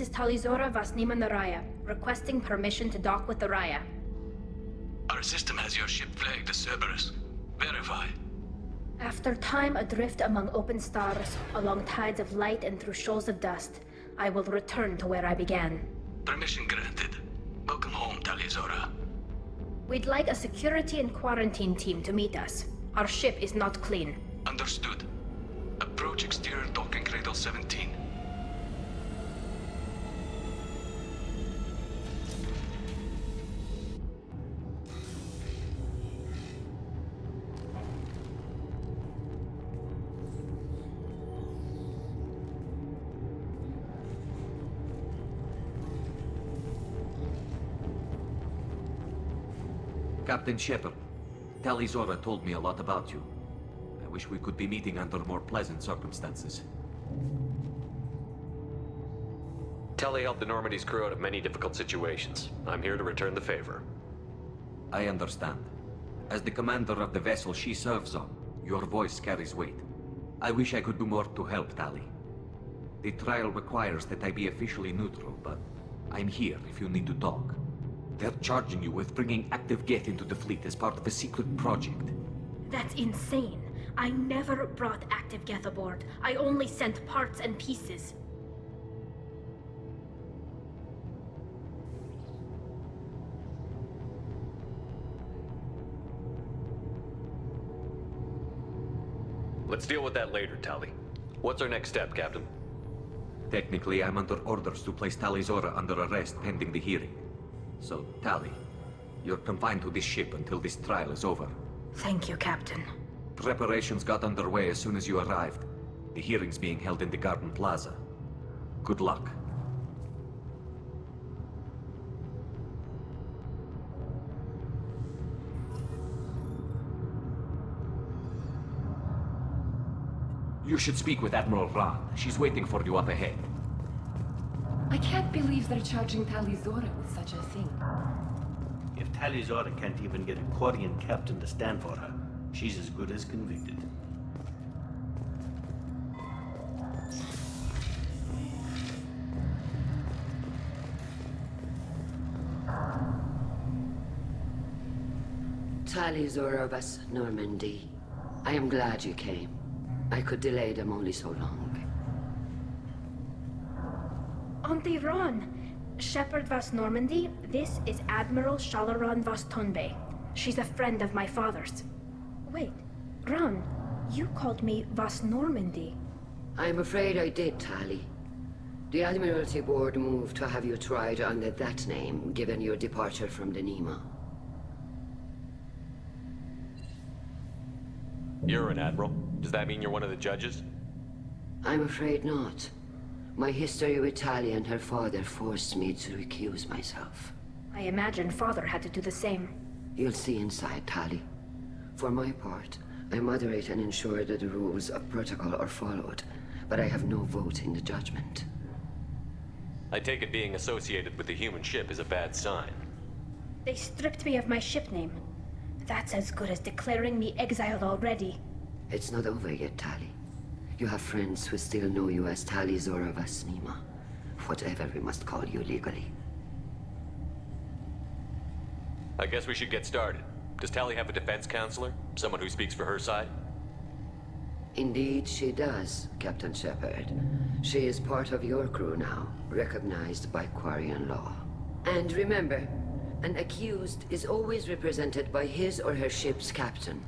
is Talizora Vasnima Naraya, requesting permission to dock with the Raya. Our system has your ship flagged as Cerberus. Verify. After time adrift among open stars, along tides of light and through shoals of dust, I will return to where I began. Permission granted. Welcome home, Talizora. We'd like a security and quarantine team to meet us. Our ship is not clean. Understood. Approach exterior docking cradle 17. Captain Shepard, Talizora told me a lot about you. I wish we could be meeting under more pleasant circumstances. Tali helped the Normandy's crew out of many difficult situations. I'm here to return the favor. I understand. As the commander of the vessel she serves on, your voice carries weight. I wish I could do more to help, Tali. The trial requires that I be officially neutral, but I'm here if you need to talk. They're charging you with bringing active Geth into the fleet as part of a secret project. That's insane. I never brought active Geth aboard. I only sent parts and pieces. Let's deal with that later, Tali. What's our next step, Captain? Technically, I'm under orders to place Talizora under arrest pending the hearing. So, Tali, you're confined to this ship until this trial is over. Thank you, Captain. Preparations got underway as soon as you arrived. The hearing's being held in the Garden Plaza. Good luck. You should speak with Admiral Ran. She's waiting for you up ahead. I can't believe they're charging Talizora with such a thing. If Talizora can't even get a Quarian captain to stand for her, she's as good as convicted. Talizora of us, Normandy. I am glad you came. I could delay them only so long. Auntie Ron! Shepard Vas Normandy, this is Admiral Shalaran Vas Tonbe. She's a friend of my father's. Wait, Ron, you called me Vas Normandy. I'm afraid I did, Tali. The Admiralty Board moved to have you tried under that name, given your departure from the Nima. You're an admiral. Does that mean you're one of the judges? I'm afraid not. My history with Tali and her father forced me to recuse myself. I imagine father had to do the same. You'll see inside, Tali. For my part, I moderate and ensure that the rules of protocol are followed, but I have no vote in the judgment. I take it being associated with the human ship is a bad sign. They stripped me of my ship name. That's as good as declaring me exiled already. It's not over yet, Tali. You have friends who still know you as Talizora Vasnima. Whatever we must call you legally. I guess we should get started. Does Tali have a defense counselor? Someone who speaks for her side? Indeed, she does, Captain Shepard. She is part of your crew now, recognized by Quarian law. And remember, an accused is always represented by his or her ship's captain.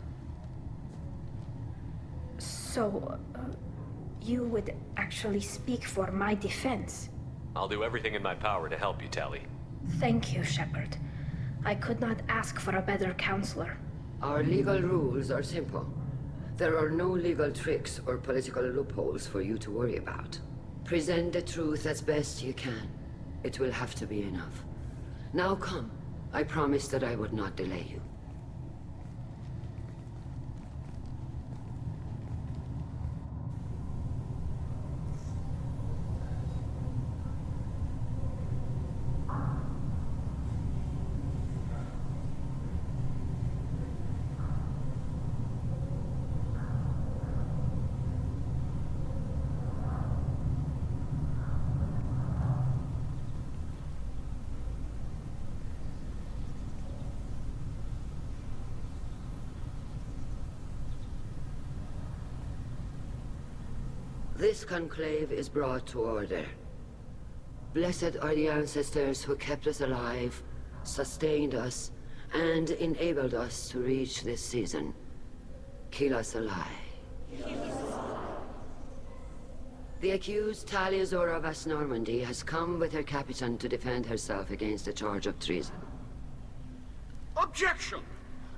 So, you would actually speak for my defense? I'll do everything in my power to help you, Tali. Thank you, Shepard. I could not ask for a better counselor. Our legal rules are simple. There are no legal tricks or political loopholes for you to worry about. Present the truth as best you can. It will have to be enough. Now come. I promised that I would not delay you. This conclave is brought to order. Blessed are the ancestors who kept us alive, sustained us, and enabled us to reach this season. Keep us alive. The accused Talia Zora of West Normandy has come with her captain to defend herself against a charge of treason. Objection!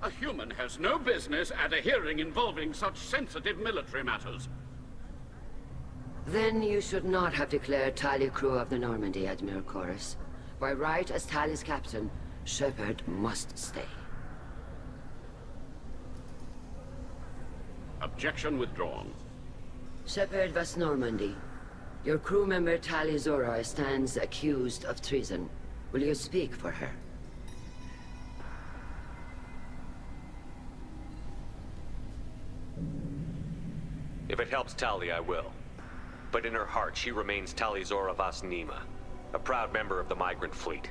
A human has no business at a hearing involving such sensitive military matters. Then you should not have declared Talia crew of the Normandy, Admiral Chorus. By right as Talia's captain, Shepard must stay. Objection withdrawn. Shepard West Normandy, your crew member Talia Zora stands accused of treason. Will you speak for her? If it helps Tali, I will. But in her heart, she remains Tali Zora Vas Nima, a proud member of the migrant fleet.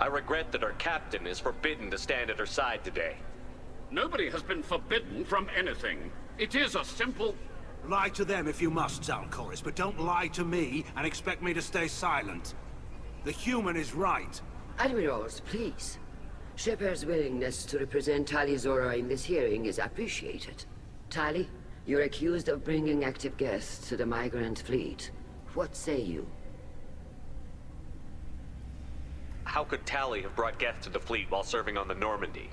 I regret that our captain is forbidden to stand at her side today. Nobody has been forbidden from anything. It is a simple... Lie to them if you must, Zalcoris, but don't lie to me and expect me to stay silent. The human is right. Admirals, please. Shepard's willingness to represent Talia Zora in this hearing is appreciated. Tali, you're accused of bringing active guests to the migrant fleet. What say you? How could Tali have brought guests to the fleet while serving on the Normandy?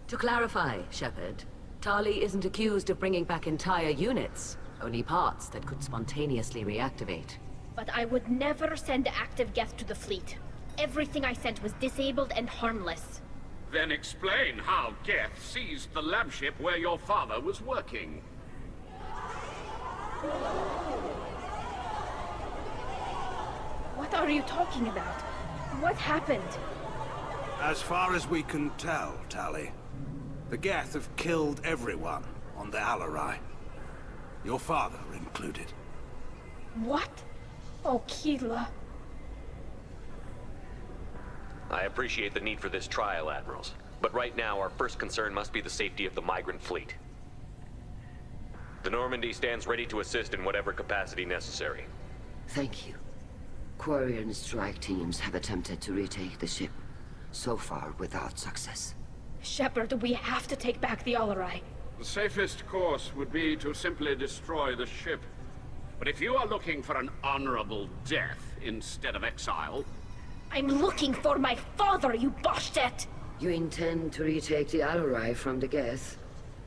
To clarify, Shepard, Tali isn't accused of bringing back entire units, only parts that could spontaneously reactivate. But I would never send active guests to the fleet. Everything I sent was disabled and harmless. Then explain how Geth seized the lab ship where your father was working. What are you talking about? What happened? As far as we can tell, Tali, the Geth have killed everyone on the Alarai. Your father included. What? Oh, Keela. I appreciate the need for this trial, Admirals. But right now, our first concern must be the safety of the migrant fleet. The Normandy stands ready to assist in whatever capacity necessary. Thank you. Quarian strike teams have attempted to retake the ship, so far without success. Shepard, we have to take back the Alarai. The safest course would be to simply destroy the ship. But if you are looking for an honorable death instead of exile... I'm looking for my father, you bastet! You intend to retake the Alarai from the Geth?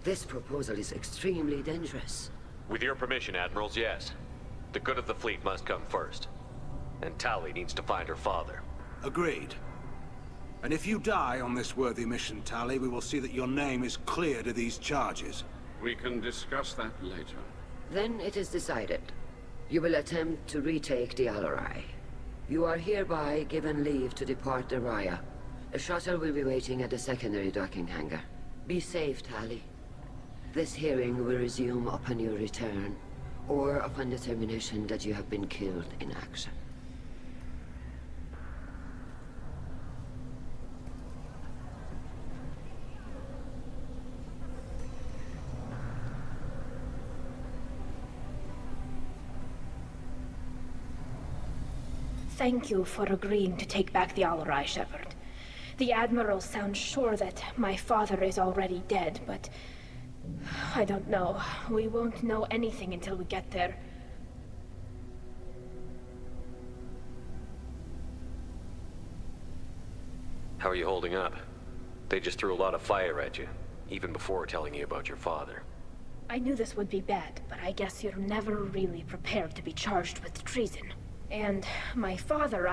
This proposal is extremely dangerous. With your permission, Admirals, yes. The good of the fleet must come first. And Tali needs to find her father. Agreed. And if you die on this worthy mission, Tali, we will see that your name is cleared of these charges. We can discuss that later. Then it is decided. You will attempt to retake the Alarai. You are hereby given leave to depart the Raya. A shuttle will be waiting at the secondary docking hangar. Be safe, Tali. This hearing will resume upon your return, or upon determination that you have been killed in action. Thank you for agreeing to take back the Alarai, Shepard. The Admiral sounds sure that my father is already dead, but... I don't know. We won't know anything until we get there. How are you holding up? They just threw a lot of fire at you, even before telling you about your father. I knew this would be bad, but I guess you're never really prepared to be charged with treason. And my father,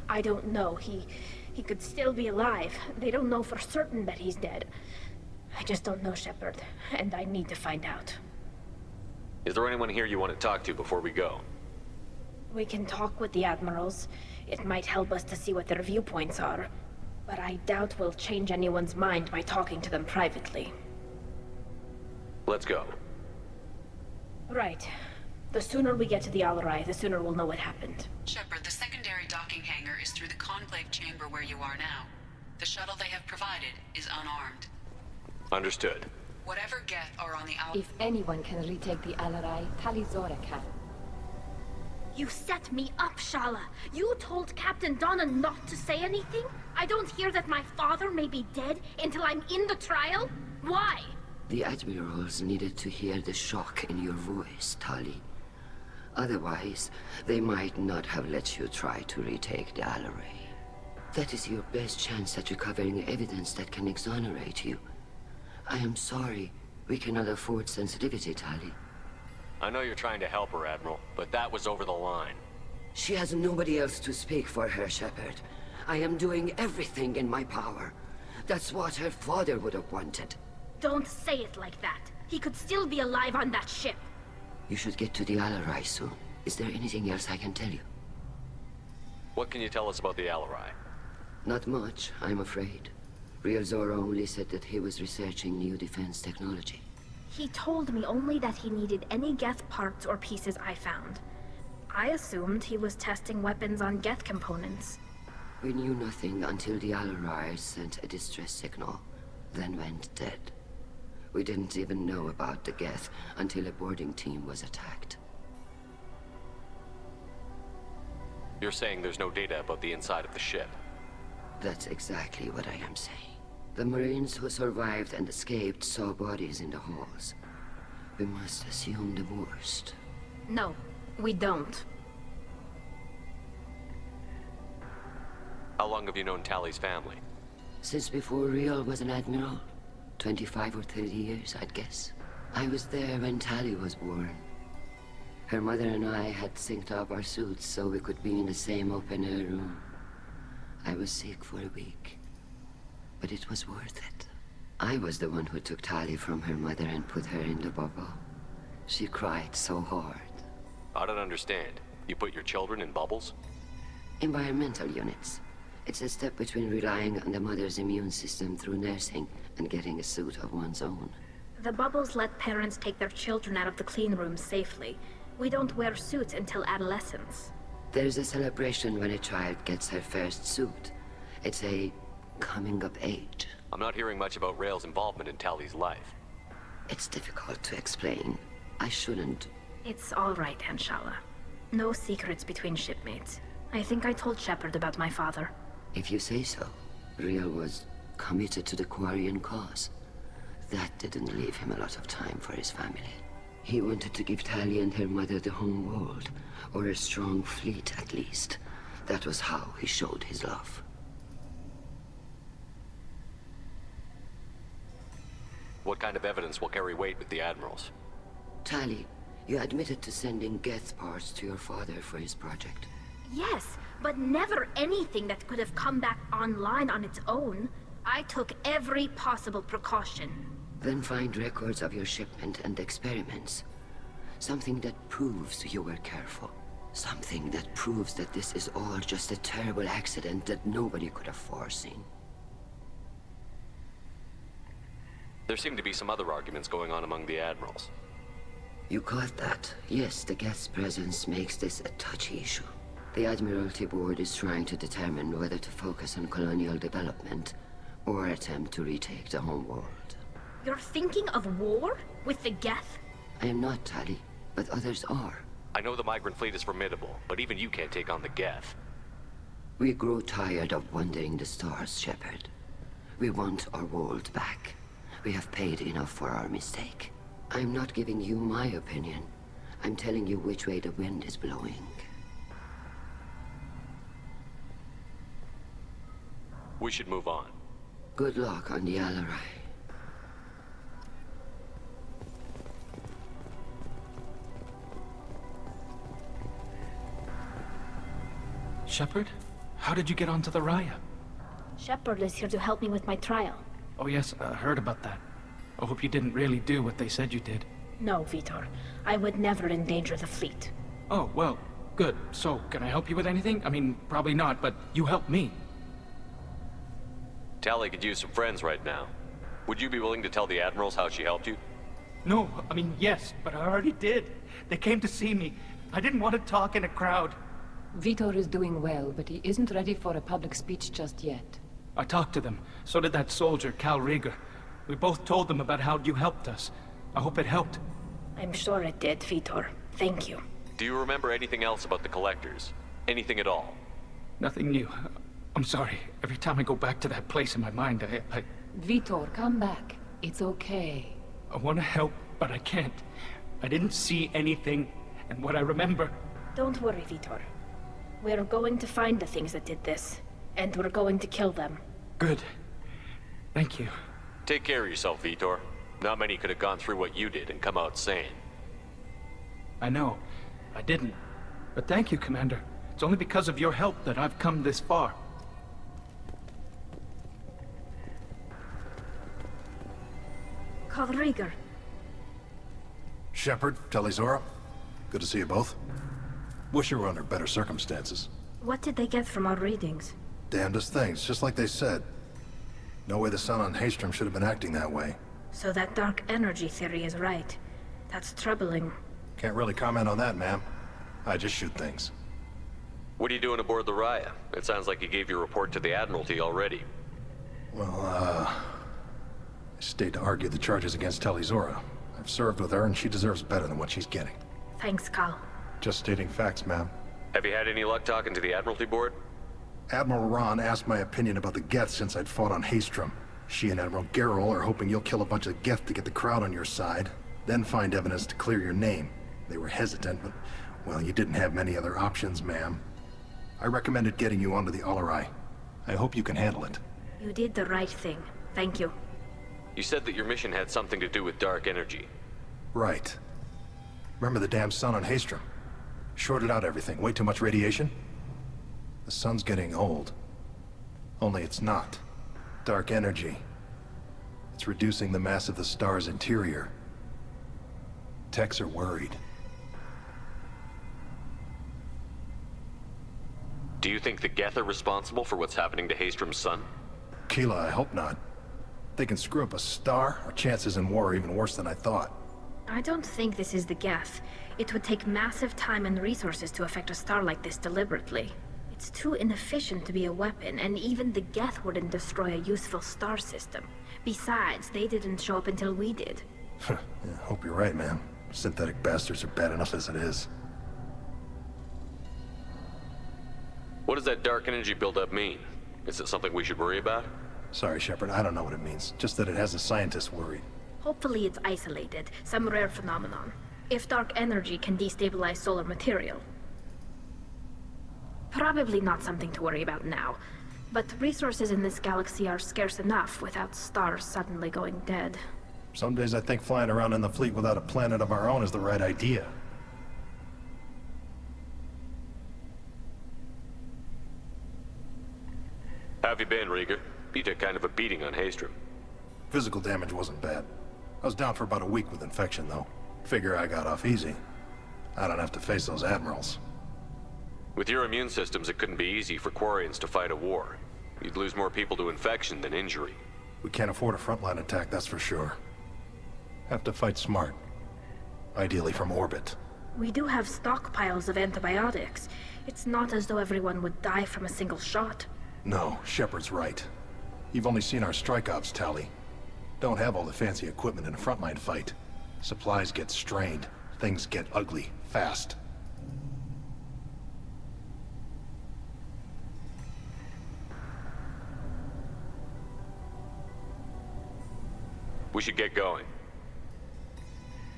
I don't know. He could still be alive. They don't know for certain that he's dead. I just don't know, Shepard, and I need to find out. Is there anyone here you want to talk to before we go? We can talk with the Admirals. It might help us to see what their viewpoints are. But I doubt we'll change anyone's mind by talking to them privately. Let's go. Right. The sooner we get to the Alarai, the sooner we'll know what happened. Shepard, the secondary docking hangar is through the conclave chamber where you are now. The shuttle they have provided is unarmed. Understood. Whatever Geth are on the If anyone can retake the Alarai, Tali Zora can. You set me up, Shala. You told Captain Donna not to say anything? I don't hear that my father may be dead until I'm in the trial? Why? The Admirals needed to hear the shock in your voice, Tali. Otherwise, they might not have let you try to retake the Alarai. That is your best chance at recovering evidence that can exonerate you. I am sorry. We cannot afford sensitivity, Tali. I know you're trying to help her, Admiral, but that was over the line. She has nobody else to speak for her, Shepard. I am doing everything in my power. That's what her father would have wanted. Don't say it like that. He could still be alive on that ship. You should get to the Alarai soon. Is there anything else I can tell you? What can you tell us about the Alarai? Not much, I'm afraid. Real Zora only said that he was researching new defense technology. He told me only that he needed any Geth parts or pieces I found. I assumed he was testing weapons on Geth components. We knew nothing until the Alarai sent a distress signal, then went dead. We didn't even know about the Geth until a boarding team was attacked. You're saying there's no data about the inside of the ship? That's exactly what I am saying. The Marines who survived and escaped saw bodies in the halls. We must assume the worst. No, we don't. How long have you known Tali's family? Since before Real was an admiral. 25 or 30 years, I'd guess. I was there when Tali was born. Her mother and I had synced up our suits so we could be in the same open-air room. I was sick for a week, but it was worth it. I was the one who took Tali from her mother and put her in the bubble. She cried so hard. I don't understand. You put your children in bubbles? Environmental units. It's a step between relying on the mother's immune system through nursing and getting a suit of one's own. The bubbles let parents take their children out of the clean rooms safely. We don't wear suits until adolescence. There's a celebration when a child gets her first suit. It's a coming of age. I'm not hearing much about Rail's involvement in Tali's life. It's difficult to explain. I shouldn't. It's all right, Anshala. No secrets between shipmates. I think I told Shepard about my father. If you say so. Real was committed to the Quarian cause. That didn't leave him a lot of time for his family. He wanted to give Tali and her mother the home world, or a strong fleet at least. That was how he showed his love. What kind of evidence will carry weight with the Admirals? Tali, you admitted to sending Geth parts to your father for his project. Yes, but never anything that could have come back online on its own. I took every possible precaution. Then find records of your shipment and experiments. Something that proves you were careful. Something that proves that this is all just a terrible accident that nobody could have foreseen. There seem to be some other arguments going on among the Admirals. You caught that? Yes, the Geth's presence makes this a touchy issue. The Admiralty Board is trying to determine whether to focus on colonial development or attempt to retake the home world. You're thinking of war? With the Geth? I am not, Tali, but others are. I know the migrant fleet is formidable, but even you can't take on the Geth. We grow tired of wandering the stars, Shepard. We want our world back. We have paid enough for our mistake. I'm not giving you my opinion. I'm telling you which way the wind is blowing. We should move on. Good luck on the Alarai. Shepard? How did you get onto the Raya? Shepard is here to help me with my trial. Oh yes, I heard about that. I hope you didn't really do what they said you did. No, Vitor. I would never endanger the fleet. Oh, well, good. So, can I help you with anything? I mean, probably not, but you helped me. Tali could use some friends right now. Would you be willing to tell the Admirals how she helped you? No, I mean, yes, but I already did. They came to see me. I didn't want to talk in a crowd. Vitor is doing well, but he isn't ready for a public speech just yet. I talked to them. So did that soldier, Cal Rieger. We both told them about how you helped us. I hope it helped. I'm sure it did, Vitor. Thank you. Do you remember anything else about the Collectors? Anything at all? Nothing new. I'm sorry. Every time I go back to that place in my mind, I Vitor, come back. It's okay. want to help, but I can't. I didn't see anything, and what I remember... Don't worry, Vitor. We're going to find the things that did this, and we're going to kill them. Good. Thank you. Take care of yourself, Vitor. Not many could have gone through what you did and come out sane. I know. I didn't. But thank you, Commander. It's only because of your help that I've come this far. Rieger. Shepard, Talizora. Good to see you both. Wish you were under better circumstances. What did they get from our readings? Damnedest things, just like they said. No way the sun on Haystrom should have been acting that way. So that dark energy theory is right. That's troubling. Can't really comment on that, ma'am. I just shoot things. What are you doing aboard the Raya? It sounds like you gave your report to the Admiralty already. Well, I stayed to argue the charges against Talizora. I've served with her, and she deserves better than what she's getting. Thanks, Cal. Just stating facts, ma'am. Have you had any luck talking to the Admiralty Board? Admiral Ron asked my opinion about the Geth since I'd fought on Haystrom. She and Admiral Gerrel are hoping you'll kill a bunch of Geth to get the crowd on your side, then find evidence to clear your name. They were hesitant, but, well, you didn't have many other options, ma'am. I recommended getting you onto the Alarai. I hope you can handle it. You did the right thing. Thank you. You said that your mission had something to do with dark energy. Right. Remember the damn sun on Haystrom? Shorted out everything. Way too much radiation? The sun's getting old. Only it's not. Dark energy. It's reducing the mass of the star's interior. Techs are worried. Do you think the Geth are responsible for what's happening to Haystrom's sun? Keela, I hope not. If they can screw up a star, our chances in war are even worse than I thought. I don't think this is the Geth. It would take massive time and resources to affect a star like this deliberately. It's too inefficient to be a weapon, and even the Geth wouldn't destroy a useful star system. Besides, they didn't show up until we did. Yeah, hope you're right, man. Synthetic bastards are bad enough as it is. What does that dark energy buildup mean? Is it something we should worry about? Sorry, Shepard, I don't know what it means. Just that it has the scientists worried. Hopefully it's isolated, some rare phenomenon. If dark energy can destabilize solar material. Probably not something to worry about now. But resources in this galaxy are scarce enough without stars suddenly going dead. Some days I think flying around in the fleet without a planet of our own is the right idea. How have you been, Rieger? You took kind of a beating on Haystrom. Physical damage wasn't bad. I was down for about a week with infection, though. Figure I got off easy. I don't have to face those admirals. With your immune systems, it couldn't be easy for Quarians to fight a war. You'd lose more people to infection than injury. We can't afford a frontline attack, that's for sure. Have to fight smart. Ideally from orbit. We do have stockpiles of antibiotics. It's not as though everyone would die from a single shot. No, Shepard's right. You've only seen our strike ops tally. Don't have all the fancy equipment in a frontline fight. Supplies get strained. Things get ugly, fast. We should get going.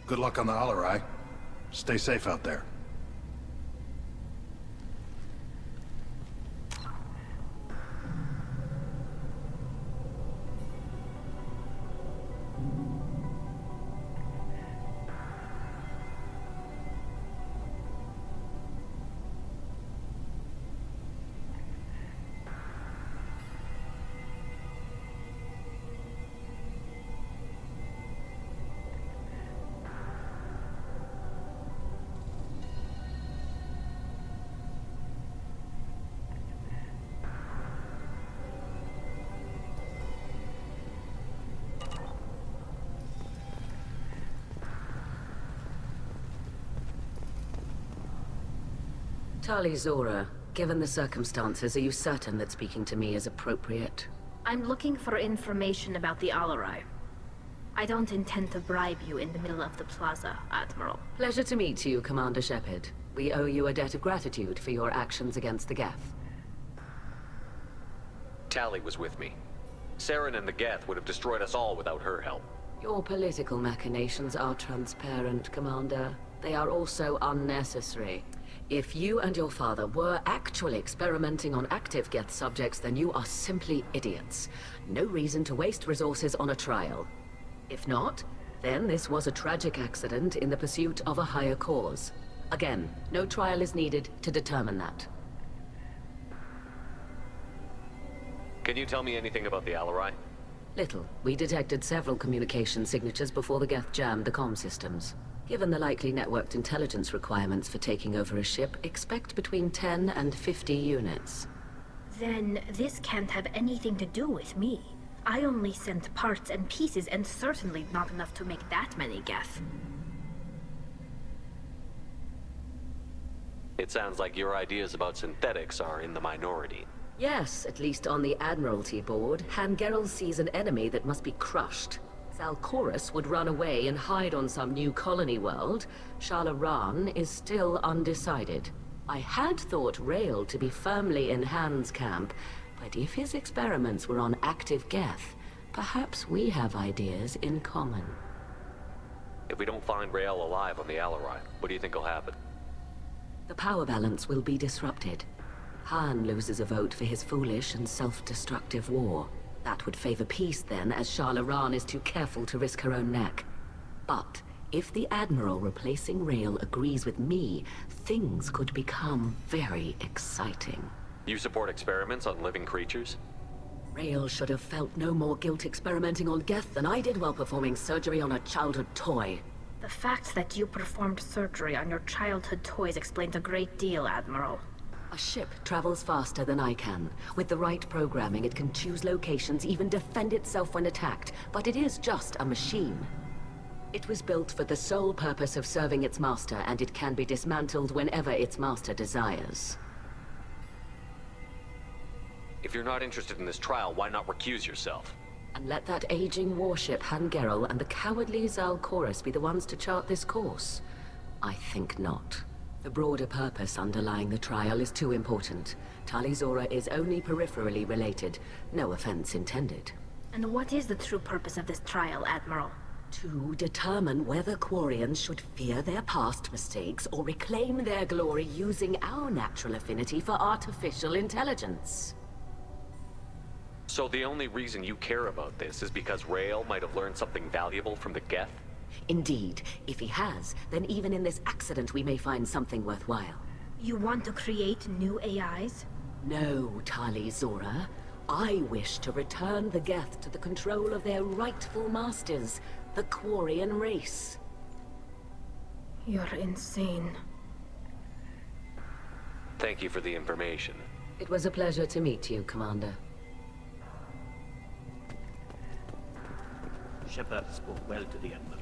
Good luck on the Alarai. Stay safe out there. Talizora, given the circumstances, are you certain that speaking to me is appropriate? I'm looking for information about the Alarai. I don't intend to bribe you in the middle of the plaza, Admiral. Pleasure to meet you, Commander Shepard. We owe you a debt of gratitude for your actions against the Geth. Tali was with me. Saren and the Geth would have destroyed us all without her help. Your political machinations are transparent, Commander. They are also unnecessary. If you and your father were actually experimenting on active Geth subjects, then you are simply idiots. No reason to waste resources on a trial. If not, then this was a tragic accident in the pursuit of a higher cause. Again, no trial is needed to determine that. Can you tell me anything about the Alarai? Little. We detected several communication signatures before the Geth jammed the comm systems. Given the likely networked intelligence requirements for taking over a ship, expect between 10 and 50 units. Then this can't have anything to do with me. I only sent parts and pieces, and certainly not enough to make that many Geth. It sounds like your ideas about synthetics are in the minority. Yes, at least on the Admiralty board, Hangerel sees an enemy that must be crushed. Zalcorus would run away and hide on some new colony world. Shalaran is still undecided. I had thought Rael to be firmly in Han's camp, but if his experiments were on active Geth, perhaps we have ideas in common. If we don't find Rael alive on the Alarai, what do you think will happen? The power balance will be disrupted. Han loses a vote for his foolish and self-destructive war. That would favor peace then, as Shalaran is too careful to risk her own neck. But if the Admiral replacing Rael agrees with me, things could become very exciting. You support experiments on living creatures? Rael should have felt no more guilt experimenting on Geth than I did while performing surgery on a childhood toy. The fact that you performed surgery on your childhood toys explains a great deal, Admiral. A ship travels faster than I can. With the right programming, it can choose locations, even defend itself when attacked. But it is just a machine. It was built for the sole purpose of serving its master, and it can be dismantled whenever its master desires. If you're not interested in this trial, why not recuse yourself? And let that aging warship Hangerel and the cowardly Zalcorus be the ones to chart this course? I think not. The broader purpose underlying the trial is too important. Tali Zora is only peripherally related. No offense intended. And what is the true purpose of this trial, Admiral? To determine whether Quarians should fear their past mistakes or reclaim their glory using our natural affinity for artificial intelligence. So the only reason you care about this is because Rael might have learned something valuable from the Geth? Indeed. If he has, then even in this accident we may find something worthwhile. You want to create new AIs? No, Tali Zora. I wish to return the Geth to the control of their rightful masters, the Quarian race. You're insane. Thank you for the information. It was a pleasure to meet you, Commander. Shepard spoke well to the Admiral.